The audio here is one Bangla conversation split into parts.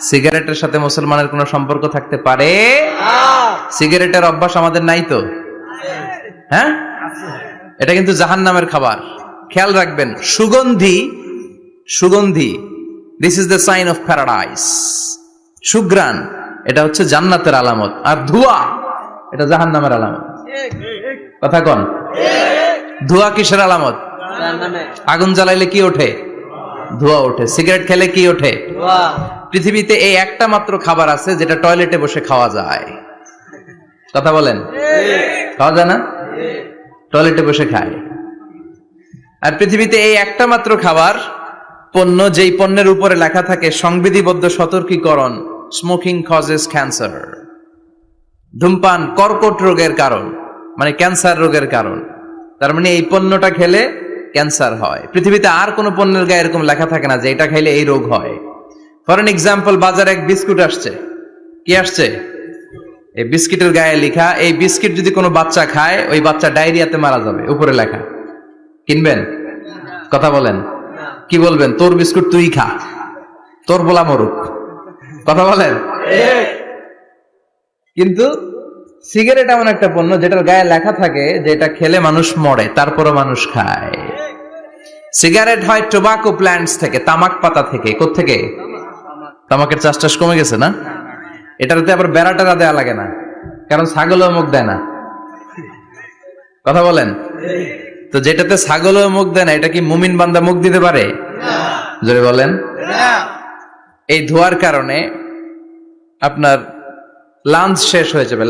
সিগারেটের সাথে মুসলমানের কোনো সম্পর্ক থাকতে পারে? সিগারেটের অভ্যাস আমাদের নাই তো? হ্যাঁ, এটা কিন্তু জাহান্নামের খাবার। খেয়াল রাখবেন, সুগন্ধি সুগন্ধি this is the sign of paradise. সুঘ্রাণ এটা হচ্ছে জান্নাতের আলামত, আর ধোঁয়া এটা জাহান্নামের আলামত। কথা কন, ধোঁয়া কিসের আলামত? আগুন জ্বালাইলে কি ওঠে? ধোঁয়া ওঠে। সিগারেট খেলে কি ওঠে? পৃথিবীতে এই একটা মাত্র খাবার আছে যেটা টয়লেটে বসে খাওয়া যায়। কথা বলেন, খাওয়া যায় না? টয়লেটে বসে খায়। আর পৃথিবীতে এই একটা মাত্র খাবার পণ্য, যেই পণ্যের উপরে লেখা থাকে সংবিধিবদ্ধ সতর্কীকরণ, স্মোকিং কজেস ক্যান্সার, ধূমপান কর্কট রোগের কারণ, মানে ক্যান্সার রোগের কারণ। তার মানে এই পণ্যটা খেলে ক্যান্সার হয়। পৃথিবীতে আর কোন পণ্যের গায়ে এরকম লেখা থাকে না যে এটা খাইলে এই রোগ হয়। ফর এন এক্সাম্পল, বাজারে এক বিস্কুট আসছে। কি আসছে? এই বিস্কিটের গায়ে লেখা, এই বিস্কিট যদি কোনো বাচ্চা খায় ওই বাচ্চা ডায়রিয়াতে মারা যাবে, উপরে লেখা। কিনবেন? কথা বলেন, কি বলবেন? তোর বিস্কুট তুই খা, তোর বলা মরুক। কথা বলেন। কিন্তু সিগারেট এমন একটা পণ্য যেটার গায়ে লেখা থাকে যে এটা খেলে মানুষ মরে, তারপরও মানুষ খায়। সিগারেট হয় টোবাকো প্ল্যান্টস থেকে, তামাক পাতা থেকে। কোত্থেকে? তামাকের চাষ টাস কমে গেছে না? এটাতে আবার বেড়া টেরা দেয়া লাগে না, কারণ ছাগলও মুখ দেয় না। কথা বলেন। তো যেটাতে ছাগলও মুখ দেয় না, এটা কি মুমিন বান্দা মুখ দিতে পারে? জোরে বলেন। এই ধোয়ার কারণে আপনার লাংস শেষ হয়ে যাবে।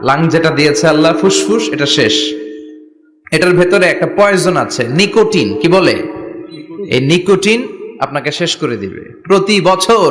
লাং যেটা দিয়েছে আল্লাহ, ফুসফুস, এটা শেষ। এটার ভেতরে একটা পয়জন আছে, নিকোটিন। কি বলে? এই নিকোটিন আপনাকে শেষ করে দিবে। প্রতি বছর